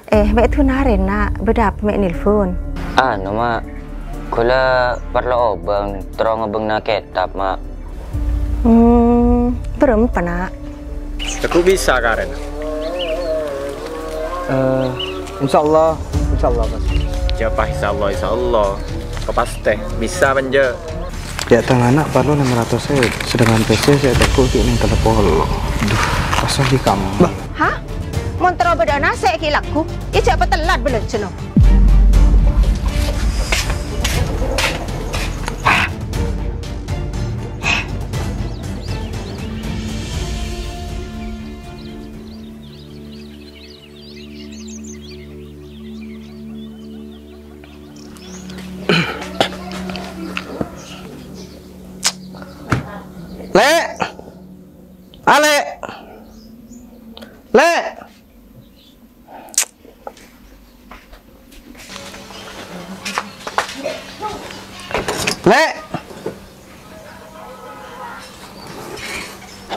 Mek tu narin nak bedap mek nelfon. Anu mak, kula perlu obeng, terong obeng na ketap mak. Berapa nak? Aku bisa Karen. Insya Allah mas. Siapa insya Allah. Kau pasti bisa manja. Ya tengah anak perlu 600 saya, sedangkan PC saya takut ini telepon. Duh, pasal di kamu. Hah? Montro beda nasi kilaku. Ya siapa telat belum ceno?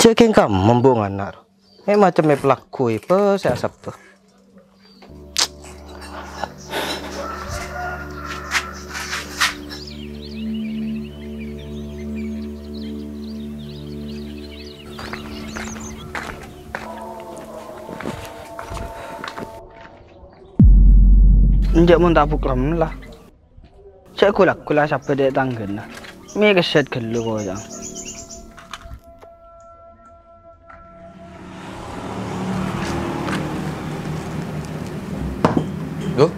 Cekin kamu membung anak. Macam pelaku apa saya sabtu. Njak mun tak bukram lah. Saya kulak siapa dia tanggen lah. Mie keset gelu kau yang. Duh.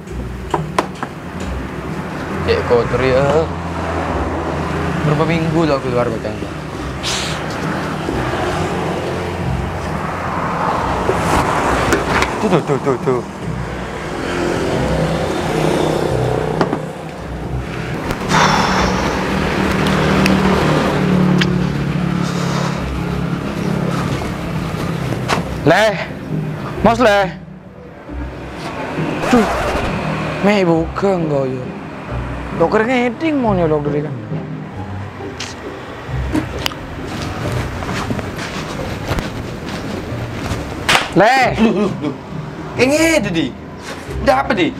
Kotor ya. Berapa minggu lah aku keluar macam ni. Tuh. Mas tuh, meh bukan kau yo. Dokter ngeding mau nyolok dari kan. Ini di. Dah apa di?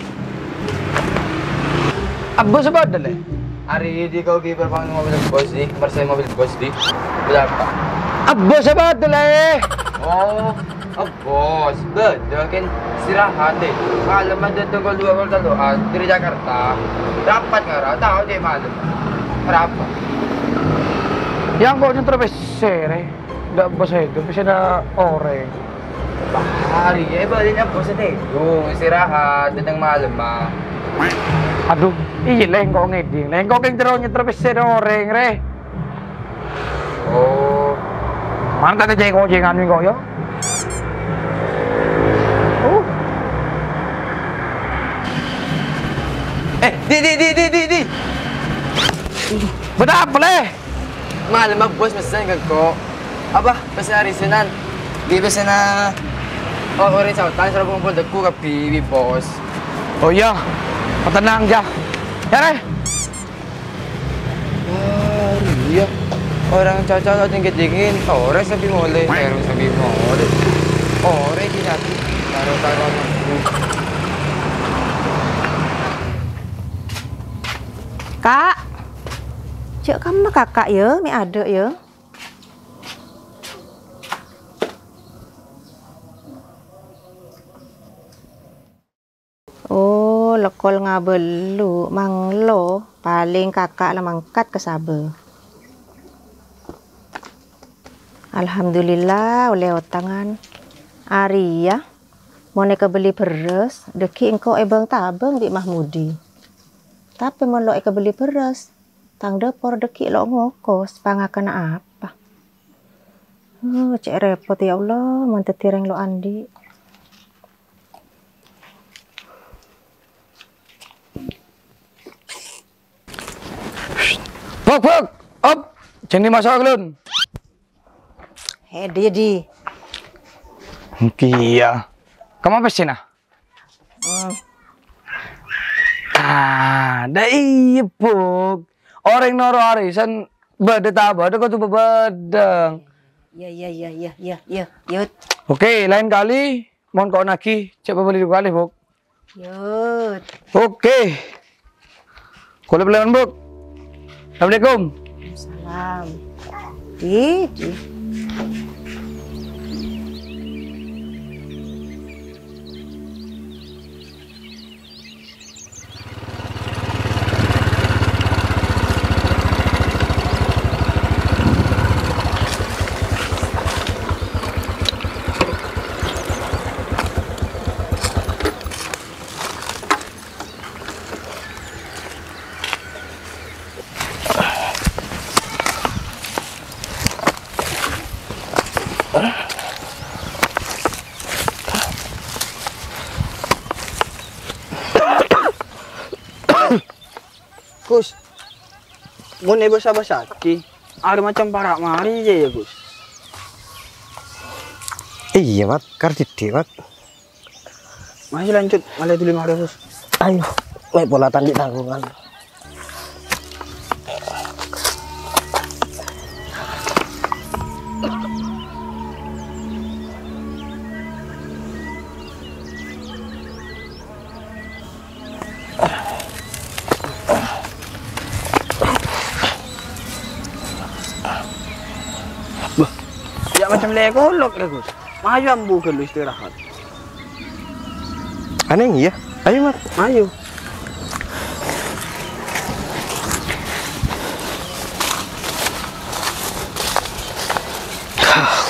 Abbo sebab dah Hari ini kau pergi berpanggil mobil bos di, bersama mobil bos di. Berapa? Abbo sebab dah bos, betul kan istirahat deh. Malam ada tunggu 2 kali dari Jakarta. Dapat nggak? Tahu deh malam. Berapa? Yang kau nyentuh besar, dah bos itu, bisa ada orang. Hari baliknya bos deh. Istirahat datang malam mah. Aduh, iya lengkong ngeding, lengkong yang terus nyentuh besar orang, re. Mana kata jengan kau ya? Di. Benar boleh? Malam bos pesan ke kau. Apa pesan hari Senin? Di pesan orang Sautan suruh kumpul deku ke bos. Oh iya, tenang aja. Ya re. Iya. Orang caca dingin, orang sabi mole, Orang kita taruh. Kak, cek kamu kakak ya, mi ada ya. Oh, lekol ngabelu, manglo, paling kakak lah mangkat ke sabar. Alhamdulillah, oleh tangan. Arya, mau neka beli beras, deki engkau ebang tabang di Mahmudi. Tapi mau lo beli beras, tang dapur deki lo ngokos, pangakan apa? Cek repot ya Allah, mantetireng lo Andi. Bok, op, jangan dimasak lun. Di. Iya. Kamu apa sih nah? Dah iya Bok. Orang noro arisan badet apa? Ada kau tuh bedeng. Iya. Yut. Oke, lain kali mohon kau naki coba beli 2 kali Bok. Yut. Oke. Kalau belian buk. Assalamualaikum. Salam. Di. Gus, mun ibu basa ki, ada macam parak mari aja ya Gus. Iya mat, kartiti mat. Masih lanjut, malah itu 5 hari Gus. Ayo, main bola tanding tanggungan. Ya macam lekolok ya Gus. Maju ambu ke lu istirahat. Aneh ya? Ayo mat. Ayo.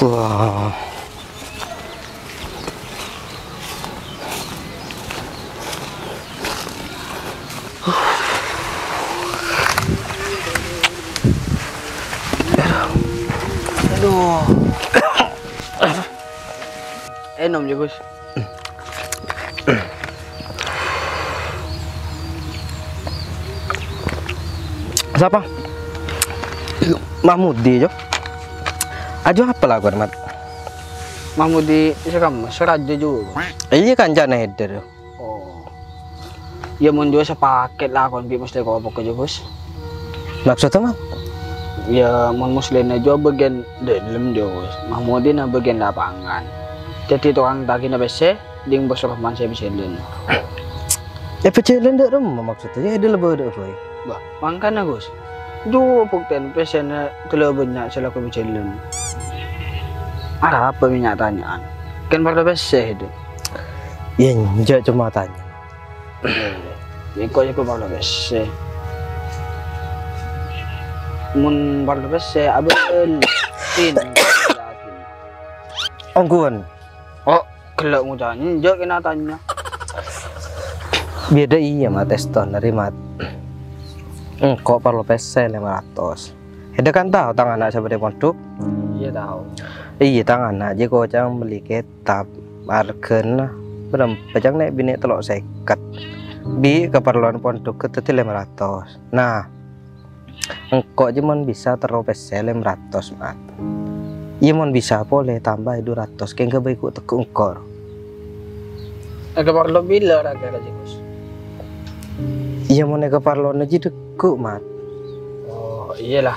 Wah. Aduh. Enom ya Gus. Siapa? Mahmudi jo. Ajo apa lagu mat? Mahmudi sekam seraja juga. Iya kan jana header. Oh. Ya mun juga sepaket lah kon bi mesti kau apa ke Gus. Maksudnya mat? Ya mun muslimnya juga bagian dalam dia Gus. Mahmudi na bagian lapangan. Jadi tukang tagi na bese, ding bos Rahman saya bisa len. Ya pecelen dak rumah maksudnya. Ya ada lebih dak boy. Bah, mangkana Gus. Jo bukten pesena telo banyak selaku bicelan. Ada apa minyak tanyaan? Kan pada bese itu. Ya njak cuma tanya. Iko pada bese. Mun pada bese abel tin. Ongguan. Oh, kelak ngucapnya, njak kena tanya. Beda iya mat teston dari mat. Kok perlu PC 500. Ada kan tahu tangan anak sebagai pondok? Iya tahu. Iya tangan aja kok jangan beli kitab marken berapa jang naik bini telok seket bi keperluan pondok ke 500. Nah engkau cuman bisa terus PC 500 mat. Iya mon bisa boleh tambah 200 kayak gak baik untuk engkau. Agak perlu bila raga Gus. Iya mon keperluan aja deku mat. Oh iyalah.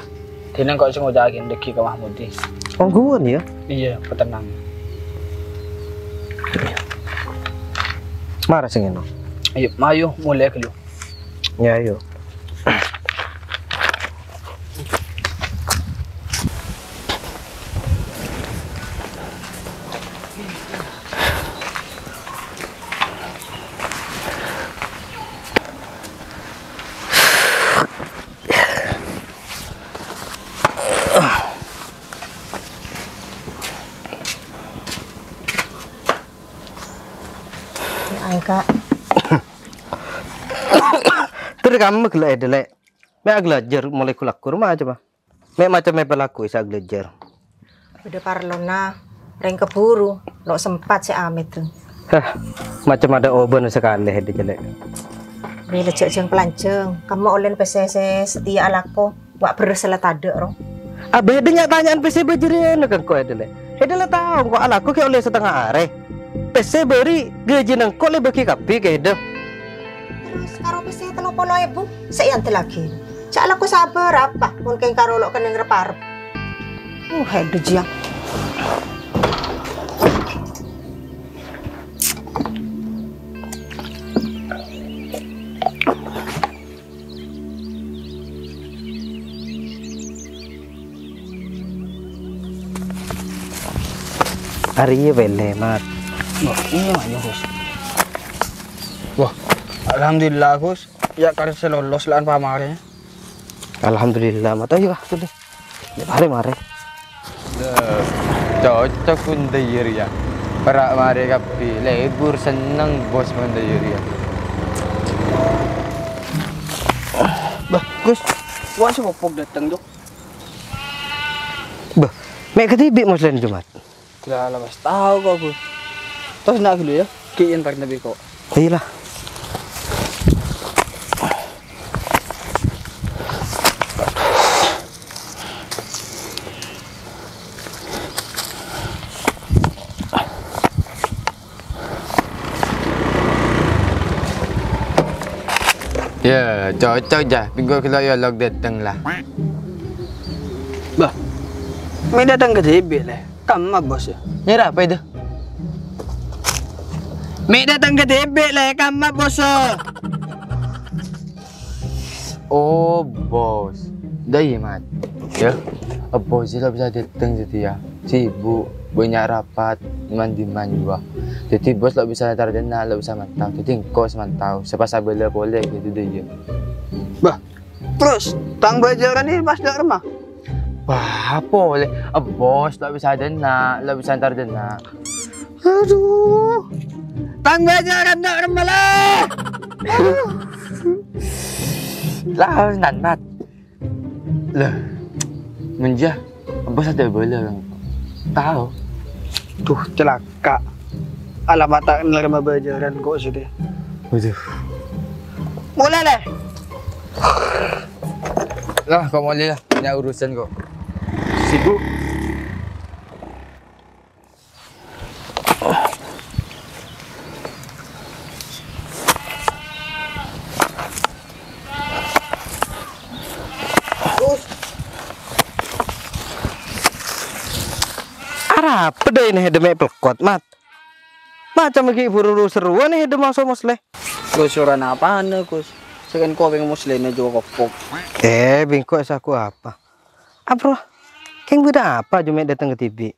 Tinang kok sing ngojagin deki ke Mahmudi. Ongguan ya? Iya, petenang. Marah sing eno. Ayo, mayu mulai ke lu. Ya ayo. Angka. Terus kamu gelak delek. Mek aglajar mulai kulaku rumah coba. Mek macam me pelaku isa aglajar. Udah parlona, reng keburu, lo sempat si Amit tuh. Hah, macam ada oben sekali di jelek. Bila cek pelanceng, kamu oleh PCC setia alako, wak bersela tade rong. Abe denyak tanyaan PC bejerian kan kau delek. Hedele tahu kok alaku ke oleh setengah are. PC beri gaji nang kau le bagi kapi ke hede. Terus karo PC 30.000, seyanti lagi. Cak alaku sabar apa, mungkin karo lo kena ngereparep. Hede jiang. Ari bele mat. Wah, iya maknya Gus. Wah, alhamdulillah Gus. Ya karena saya lolos lan pamarnya. Alhamdulillah mat ayo tuh deh. Mare. Cocok pun dayar ya. Perak mare kapi, lebur seneng bos pun dayar ya. Bah, Gus. Wah, si Popok datang Jok. Bah, mek ketibik muslim Jumat. Kira lah mas tahu kok Gus. Terus nak dulu ya. Kiin pak nabi kok. Iyalah. Ya, cocok jah. Pinggul kalau ya log datang lah. Bah, may datang ke DB lah. Kamu bos ya. Nyerah apa itu? May datang ke DB lah. Kamu bos ya. Oh, bos. Dah ya, mat. Ya, bos sih bisa datang jadi ya. Sibuk, banyak rapat, mandi-mandi juga. Jadi bos lo bisa tardena, lo bisa mantau. Jadi engkau semantau. Sepasa bela boleh gitu deh ya. Bah, terus tang bajaran ini pas dak rumah. Wah, boleh. Bos lo bisa dena, lo bisa tardena. Aduh, tang bajaran dak rumah lah. Lah, nanat. Lah, menjah. Bos ada bola. Tahu. Tuh, celaka. Alamat tak kenal rumah bajaran kok sudah. Waduh. Mulai lah. Lah, kau boleh lah. Banyak urusan kok. Sibuk. Ara apa deh ini demek pelkot mat. Macam lagi buru seruan nih dem masuk musle. Gus suran apa nih Gus? Sekian kau pengen muslimnya juga kopok. Bingkok saku apa? Apa? Keng beda apa cuma datang ke TV?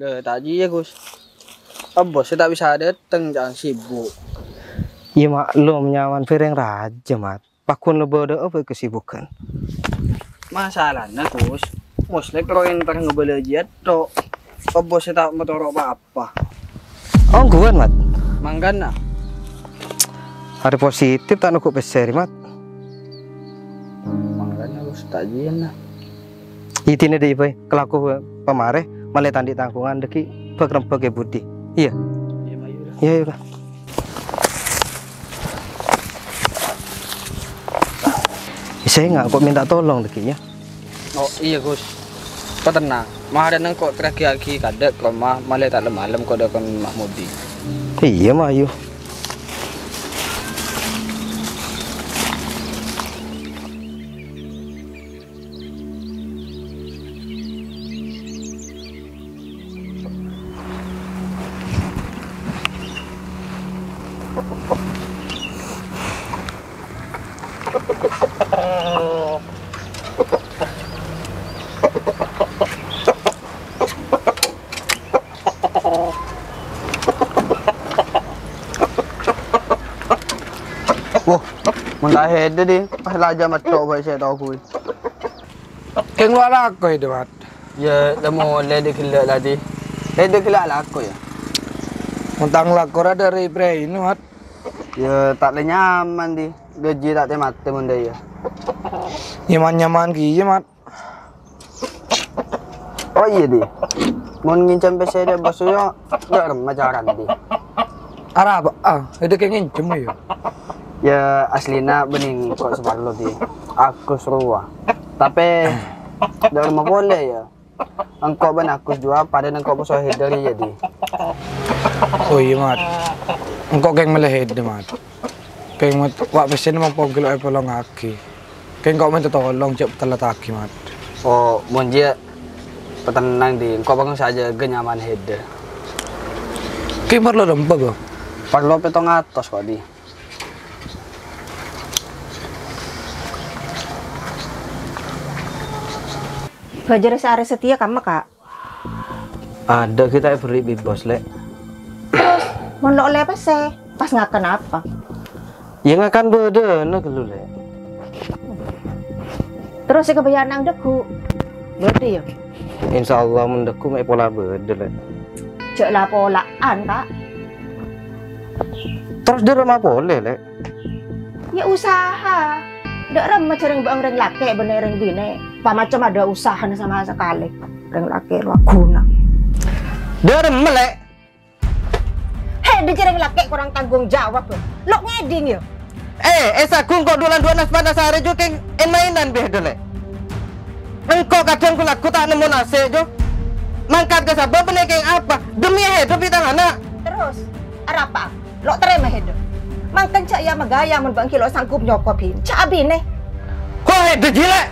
Lah tadi ya Gus. Bos saya tak bisa datang jangan sibuk. Ya maklum nyaman fireng raja mat. Pakun lo bodoh apa kesibukan? Masalahnya Gus, muslim pengen ngebelajar tok. Bos saya tak mau taruh apa-apa. Oh guan mat. Manggana. Hari positif tak nukuk peseri mat. Manggana Gus tak jian lah. Itine deh boy. Kelaku pamare malah tandi tangkungan deki pekrempek ke budi. Iya. Iya mayu lah. Iya iya. Saya nggak kok minta tolong deki ya. Oh iya Gus. Kau tenang. Mahar nang kok terakhir kadek rumah malah tak malam kau dah kan Mahmudi. Iya mayu. Wah, mentah ada deh. Pas lajar macam apa saya tahu kui. Keng luar aku itu mat. Ya, lemo lede kelak tadi. Lede kelak lah aku ya. Mentang lakor dari pre ini mat. Ya tak le nyaman di. Gaji tak te mate munda ya. Nyaman ki mat. Oh iya di. Mon ngincam PC dia bosnya dak remajaran di. Arah apa? Itu kengin cuma ya. Ya aslina bening kok separlo di. Aku seruah. Tapi dak rumah boleh ya. Engkau ban aku jua pada engkau bos dari ya di. Oh iya mat. Engkau keng melehed mat. Keng mat wak pesen mau pogel ay polong aki. Keng kau minta tolong cep telat aki mat. Oh, mon dia petenang di. Engkau bangun saja genyaman head. Keng perlu dempet kok. Perlu petong atas kok di. Bajar sehari setia kamu kak. Ada kita beri bos lek. Terus mau lo oleh apa sih? Pas ngakan apa? Ya ngakan beda nak lu lek. Terus si kebayaan nang deku. Berarti ya. Insya Allah mendeku mek pola beda lek. Cek lah polaan kak. Terus di rumah boleh lek. Ya usaha. Ndak remeh cereng bang reng laki bener reng bine. Pak macam ada usaha sama sekali. Reng laki lo guna. Dia melek. Hei, dia cereng laki kurang tanggung jawab loh. Lo ngeding ya. Sagung kok dolan dua nas panas hari jo keng mainan beda lek. Engkau kadang kulaku tak nemu nase jo. Mangkat ke sabab bener keng apa? Demi hidup di tangan. Terus, apa? Lo terima hidup. Mangkan cak ya magaya mun bang kilo sanggup nyokopin. Cak abine. Kok hidup gila?